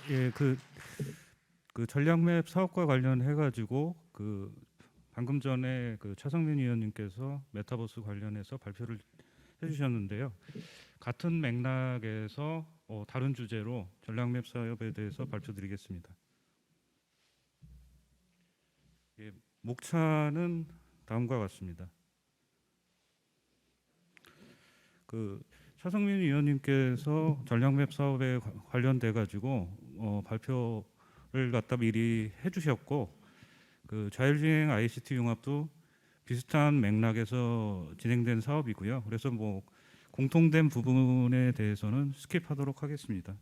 예, 그 전략맵 사업과 관련해 가지고 방금 전에 그 차성민 위원님께서 메타버스 관련해서 발표를 해주셨는데요. 같은 맥락에서 다른 주제로 전략맵 사업에 대해서 발표드리겠습니다. 예, 목차는 다음과 같습니다. 차성민 위원님께서 전략맵 사업에 관련돼 가지고 발표를 갖다 미리 해주셨고, 자율주행 ICT 융합도 비슷한 맥락에서 진행된 사업이고요. 그래서 공통된 부분에 대해서는 스킵하도록 하겠습니다.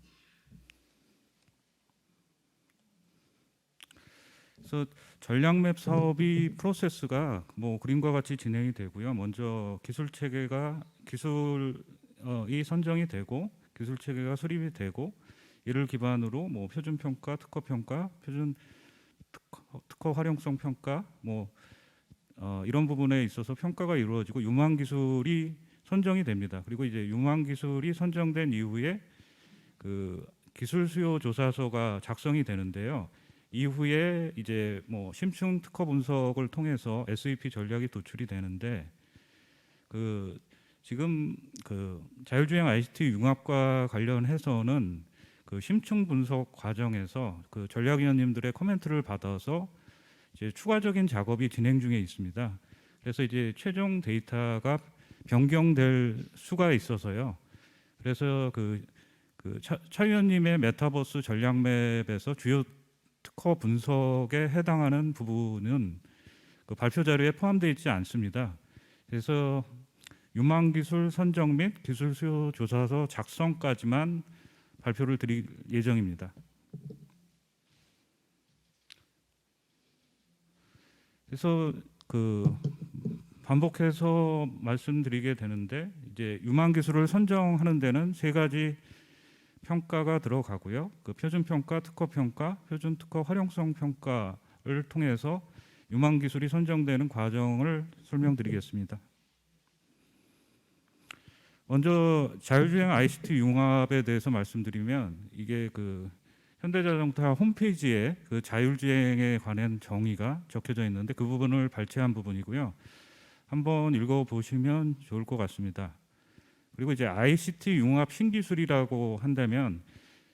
그래서 전략맵 사업이 프로세스가 그림과 같이 진행이 되고요. 먼저 기술이 선정이 되고 기술 체계가 수립이 되고, 이를 기반으로 표준 평가, 특허 평가, 표준 특허 활용성 평가, 이런 부분에 있어서 평가가 이루어지고 유망 기술이 선정이 됩니다. 그리고 이제 유망 기술이 선정된 이후에 기술 수요 조사서가 작성이 되는데요. 이후에 이제 심층 특허 분석을 통해서 SEP 전략이 도출이 되는데, 지금 자율주행 ICT 융합과 관련해서는 심층 분석 과정에서 전략위원님들의 코멘트를 받아서 이제 추가적인 작업이 진행 중에 있습니다. 그래서 이제 최종 데이터가 변경될 수가 있어서요. 그래서 차 위원님의 메타버스 전략맵에서 주요 특허 분석에 해당하는 부분은 발표 자료에 포함되어 있지 않습니다. 그래서 유망 기술 선정 및 기술 수요 조사서 작성까지만 발표를 드릴 예정입니다. 그래서 반복해서 말씀드리게 되는데, 이제 유망 기술을 선정하는 데는 세 가지 평가가 들어가고요. 표준 평가, 특허 평가, 표준 특허 활용성 평가를 통해서 유망 기술이 선정되는 과정을 설명드리겠습니다. 먼저 자율주행 ICT 융합에 대해서 말씀드리면, 이게 현대자동차 홈페이지에 자율주행에 관한 정의가 적혀져 있는데 그 부분을 발췌한 부분이고요. 한번 읽어보시면 좋을 것 같습니다. 그리고 이제 ICT 융합 신기술이라고 한다면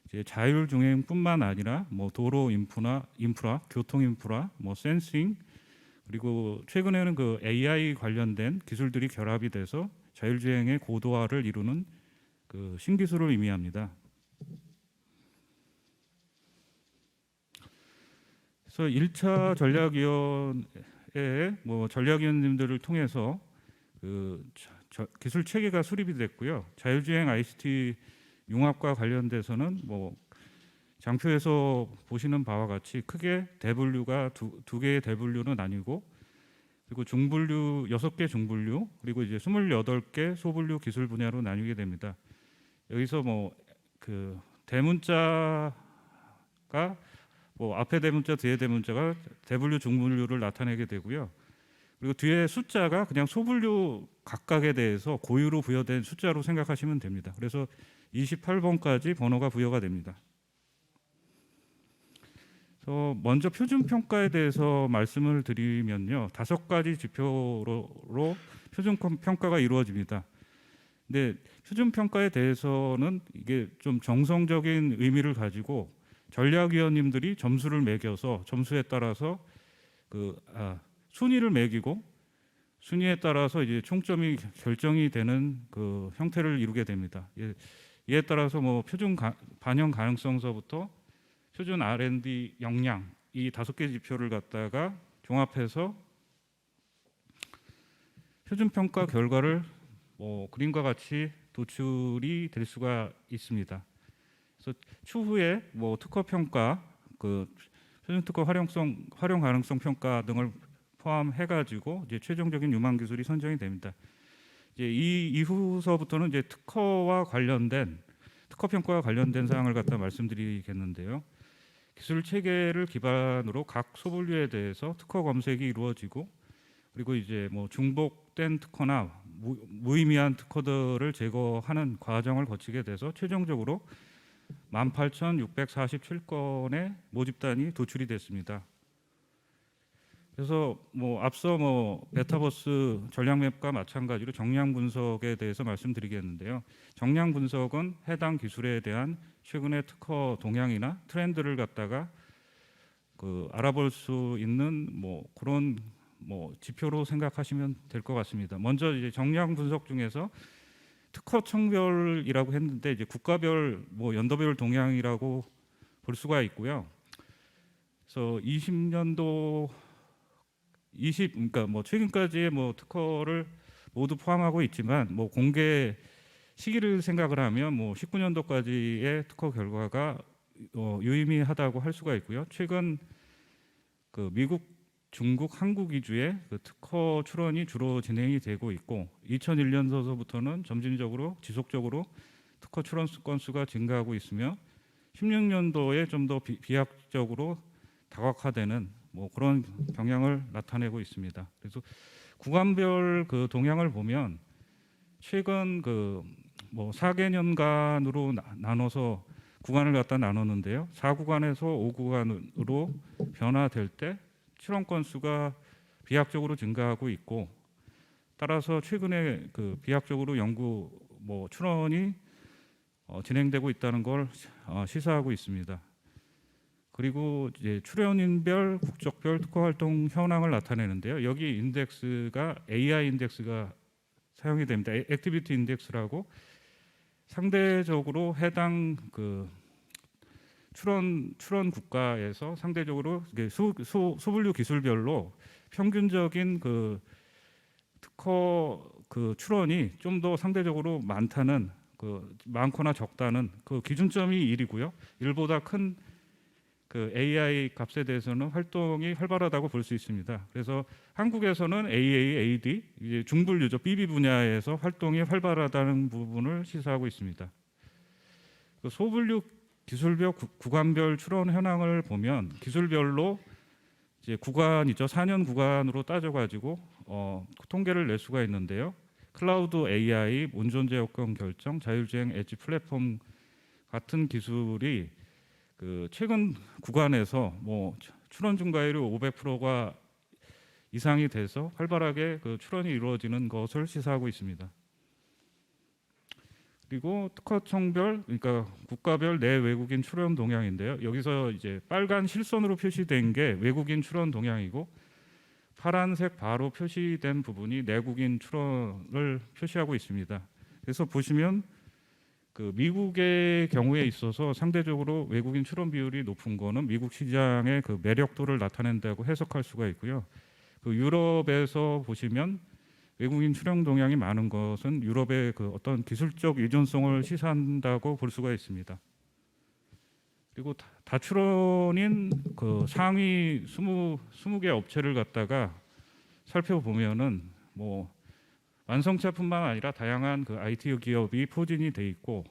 이제 자율주행뿐만 아니라 도로 인프라, 교통 인프라, 센싱, 그리고 최근에는 AI 관련된 기술들이 결합이 돼서 자율주행의 고도화를 이루는 신기술을 의미합니다. 그래서 1차 전략위원회에 전략위원님들을 통해서 기술 체계가 수립이 됐고요. 자율주행 ICT 융합과 관련돼서는 장표에서 보시는 바와 같이 크게 대분류가 두 개의 대분류는 아니고, 그리고 중분류 6개 중분류, 그리고 이제 28개 소분류 기술 분야로 나뉘게 됩니다. 여기서 대문자가 앞에 대문자, 뒤에 대문자가 대분류, 중분류를 나타내게 되고요. 그리고 뒤에 숫자가 그냥 소분류 각각에 대해서 고유로 부여된 숫자로 생각하시면 됩니다. 그래서 28번까지 번호가 부여가 됩니다. 먼저 표준 평가에 대해서 말씀을 드리면요, 5가지 지표로 표준 평가가 이루어집니다. 근데 표준 평가에 대해서는 이게 좀 정성적인 의미를 가지고 전략위원님들이 점수를 매겨서 점수에 따라서 순위를 매기고 순위에 따라서 이제 총점이 결정이 되는 형태를 이루게 됩니다. 이에 따라서 표준 반영 가능성서부터 표준 R&D 역량, 이 5개 지표를 갖다가 종합해서 표준 평가 결과를 그림과 같이 도출이 될 수가 있습니다. 그래서 추후에 특허 평가, 표준 특허 활용 가능성 평가 등을 포함해가지고 이제 최종적인 유망 기술이 선정이 됩니다. 이제 이 이후서부터는 이제 특허 평가와 관련된 사항을 갖다 말씀드리겠는데요. 기술 체계를 기반으로 각 소분류에 대해서 특허 검색이 이루어지고, 그리고 이제 중복된 특허나 무의미한 특허들을 제거하는 과정을 거치게 돼서 최종적으로 18,647건의 모집단이 도출이 됐습니다. 그래서 앞서 메타버스 전략맵과 마찬가지로 정량 분석에 대해서 말씀드리겠는데요. 정량 분석은 해당 기술에 대한 최근의 특허 동향이나 트렌드를 갖다가 알아볼 수 있는 그런 지표로 생각하시면 될 것 같습니다. 먼저 이제 정량 분석 중에서 특허 청별이라고 했는데 이제 국가별 연도별 동향이라고 볼 수가 있고요. 그래서 20년도 그러니까 최근까지의 특허를 모두 포함하고 있지만 공개 시기를 생각을 하면 19년도까지의 특허 결과가 유의미하다고 할 수가 있고요. 최근 미국, 중국, 한국 위주의 특허 출원이 주로 진행이 되고 있고 2001년도서부터는 점진적으로 지속적으로 특허 출원 건수가 증가하고 있으며 16년도에 좀 더 비약적으로 다각화되는 그런 경향을 나타내고 있습니다. 그래서 구간별 동향을 보면 최근 4개년간으로 나눠서 구간을 갖다 나눴는데요. 4구간에서 5구간으로 변화될 때 출원 건수가 비약적으로 증가하고 있고 따라서 최근에 비약적으로 연구 출원이 진행되고 있다는 걸 시사하고 있습니다. 그리고 이제 출연인별, 국적별 특허 활동 현황을 나타내는데요. 여기 인덱스가 AI 인덱스가 사용이 됩니다. 액티비티 인덱스라고 상대적으로 해당 출원 국가에서 상대적으로 소분류 기술별로 평균적인 특허 출원이 좀 더 상대적으로 많거나 적다는 기준점이 1이고요. 1보다 큰 AI 값에 대해서는 활동이 활발하다고 볼 수 있습니다. 그래서 한국에서는 AA, AD, 이제 중분류죠. BB 분야에서 활동이 활발하다는 부분을 시사하고 있습니다. 소분류 기술별 구간별 출원 현황을 보면 기술별로 이제 구간이죠. 4년 구간으로 따져가지고 통계를 낼 수가 있는데요. 클라우드 AI, 온존재 여건 결정, 자율주행 엣지 플랫폼 같은 기술이 최근 구간에서 출원 증가율이 500%가 이상이 돼서 활발하게 출원이 이루어지는 것을 시사하고 있습니다. 그리고 특허 청별, 그러니까 국가별 내 외국인 출원 동향인데요. 여기서 이제 빨간 실선으로 표시된 게 외국인 출원 동향이고 파란색 바로 표시된 부분이 내국인 출원을 표시하고 있습니다. 그래서 보시면 미국의 경우에 있어서 상대적으로 외국인 출원 비율이 높은 거는 미국 시장의 매력도를 나타낸다고 해석할 수가 있고요. 유럽에서 보시면 외국인 출원 동향이 많은 것은 유럽의 어떤 기술적 유전성을 시사한다고 볼 수가 있습니다. 그리고 다출원인 상위 20개 업체를 갖다가 살펴보면은 완성차뿐만 아니라 다양한 IT 기업이 포진이 돼 있고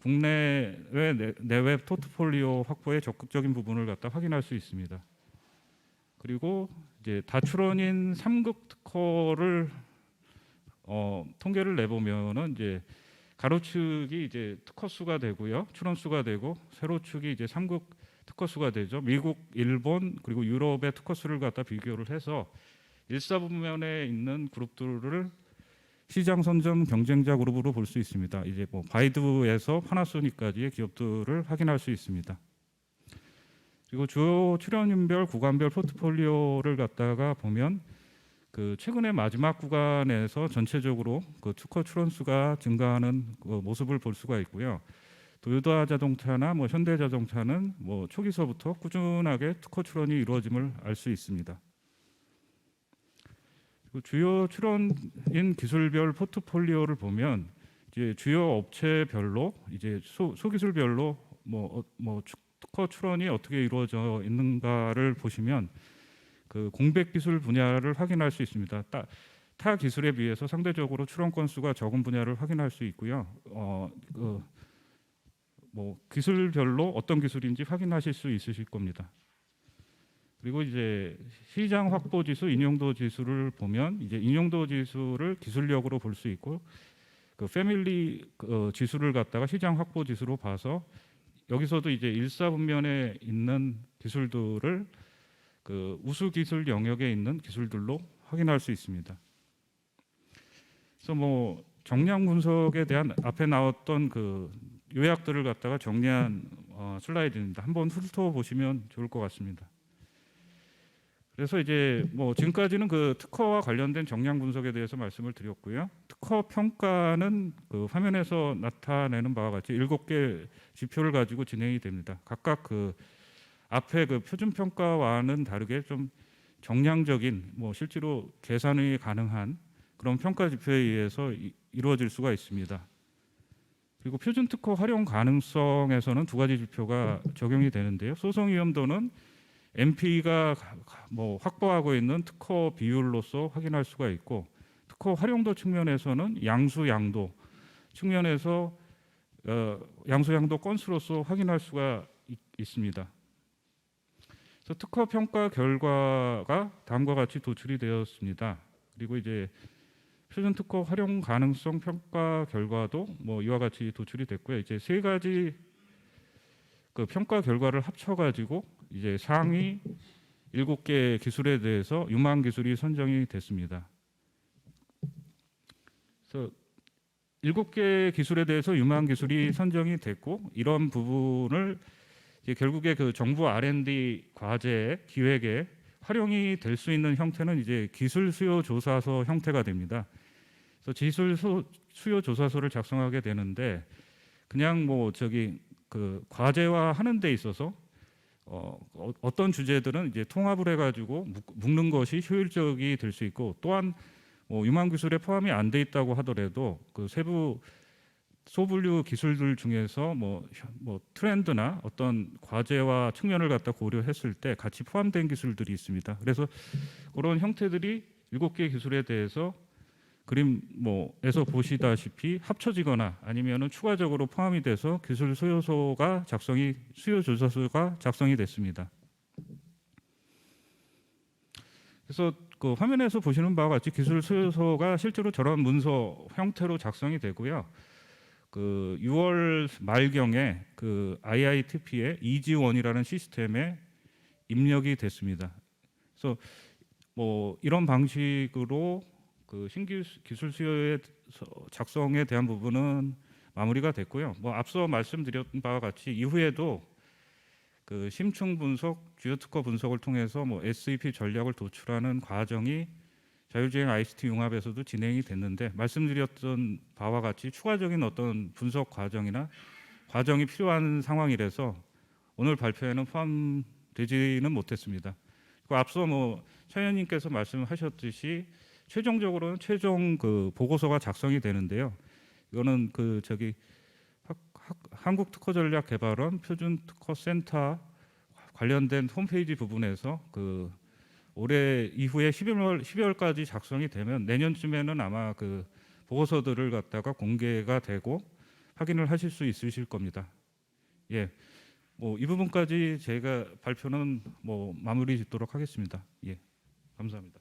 국내외 내외 포트폴리오 확보에 적극적인 부분을 갖다 확인할 수 있습니다. 그리고 이제 다출원인 3급 특허를 통계를 내보면은 이제 가로축이 이제 특허 수가 되고요, 출원 수가 되고 세로축이 이제 3급 특허 수가 되죠. 미국, 일본 그리고 유럽의 특허 수를 갖다 비교를 해서 1사부면에 있는 그룹들을 시장 선점 경쟁자 그룹으로 볼 수 있습니다. 이제 바이두에서 파나소닉까지의 기업들을 확인할 수 있습니다. 그리고 주요 출연인별 구간별 포트폴리오를 갖다가 보면 최근에 마지막 구간에서 전체적으로 특허 출원 수가 증가하는 모습을 볼 수가 있고요. 도요타 자동차나 현대자동차는 초기서부터 꾸준하게 특허 출원이 이루어짐을 알 수 있습니다. 주요 출원인 기술별 포트폴리오를 보면 이제 주요 업체별로 이제 소기술별로 특허 출원이 어떻게 이루어져 있는가를 보시면 공백 기술 분야를 확인할 수 있습니다. 타 기술에 비해서 상대적으로 출원 건수가 적은 분야를 확인할 수 있고요. 기술별로 어떤 기술인지 확인하실 수 있으실 겁니다. 그리고 이제 시장 확보 지수, 인용도 지수를 보면 이제 인용도 지수를 기술력으로 볼 수 있고 패밀리 지수를 갖다가 시장 확보 지수로 봐서 여기서도 이제 일사분면에 있는 기술들을 그 우수 기술 영역에 있는 기술들로 확인할 수 있습니다. 그래서 뭐 정량 분석에 대한 앞에 나왔던 그 요약들을 갖다가 정리한 슬라이드입니다. 한번 훑어보시면 좋을 것 같습니다. 그래서 이제 뭐 지금까지는 그 특허와 관련된 정량 분석에 대해서 말씀을 드렸고요. 특허 평가는 그 화면에서 나타내는 바와 같이 7개 지표를 가지고 진행이 됩니다. 각각 그 앞에 그 표준 평가와는 다르게 좀 정량적인 뭐 실제로 계산이 가능한 그런 평가 지표에 의해서 이루어질 수가 있습니다. 그리고 표준 특허 활용 가능성에서는 2가지 지표가 적용이 되는데요. 소송 위험도는 MP가 뭐 확보하고 있는 특허 비율로서 확인할 수가 있고, 특허 활용도 측면에서는 양수 양도 측면에서 양수 양도 건수로서 확인할 수가 있습니다. 그래서 특허 평가 결과가 다음과 같이 도출이 되었습니다. 그리고 이제 표준 특허 활용 가능성 평가 결과도 뭐 이와 같이 도출이 됐고요. 이제 3가지 그 평가 결과를 합쳐가지고 이제 상위 7개 기술에 대해서 유망 기술이 선정이 됐습니다. 그래서 7개 기술에 대해서 유망 기술이 선정이 됐고, 이런 부분을 이제 결국에 그 정부 R&D 과제 기획에 활용이 될 수 있는 형태는 이제 기술 수요 조사서 형태가 됩니다. 그래서 기술 수요 조사서를 작성하게 되는데, 그냥 뭐 그 과제화 하는 데 있어서 어떤 주제들은 이제 통합을 해가지고 묶는 것이 효율적이 될 수 있고, 또한 뭐 유망 기술에 포함이 안 돼 있다고 하더라도 그 세부 소분류 기술들 중에서 뭐 트렌드나 어떤 과제화 측면을 갖다 고려했을 때 같이 포함된 기술들이 있습니다. 그래서 그런 형태들이 7개 기술에 대해서 그림 뭐에서 보시다시피 합쳐지거나 아니면은 추가적으로 포함이 돼서 기술 수요조사서가 작성이 됐습니다. 그래서 그 화면에서 보시는 바와 같이 기술 수요서가 실제로 저런 문서 형태로 작성이 되고요. 그 6월 말경에 그 IITP의 이지원이라는 시스템에 입력이 됐습니다. 그래서 뭐 이런 방식으로 그 신규 기술 수요의 작성에 대한 부분은 마무리가 됐고요. 뭐 앞서 말씀드렸던 바와 같이 이후에도 그 심층 분석, 주요 특허 분석을 통해서 뭐 SEP 전략을 도출하는 과정이 자율주행 ICT 융합에서도 진행이 됐는데, 말씀드렸던 바와 같이 추가적인 어떤 분석 과정이나 과정이 필요한 상황이라서 오늘 발표에는 포함되지는 못했습니다. 그리고 앞서 뭐 차 의원님께서 말씀하셨듯이 최종적으로는 최종 그 보고서가 작성이 되는데요. 이거는 그 한국특허전략개발원 표준특허센터 관련된 홈페이지 부분에서 그 올해 이후에 12월까지 작성이 되면 내년쯤에는 아마 그 보고서들을 갖다가 공개가 되고 확인을 하실 수 있으실 겁니다. 예, 뭐 이 부분까지 제가 발표는 뭐 마무리 짓도록 하겠습니다. 예, 감사합니다.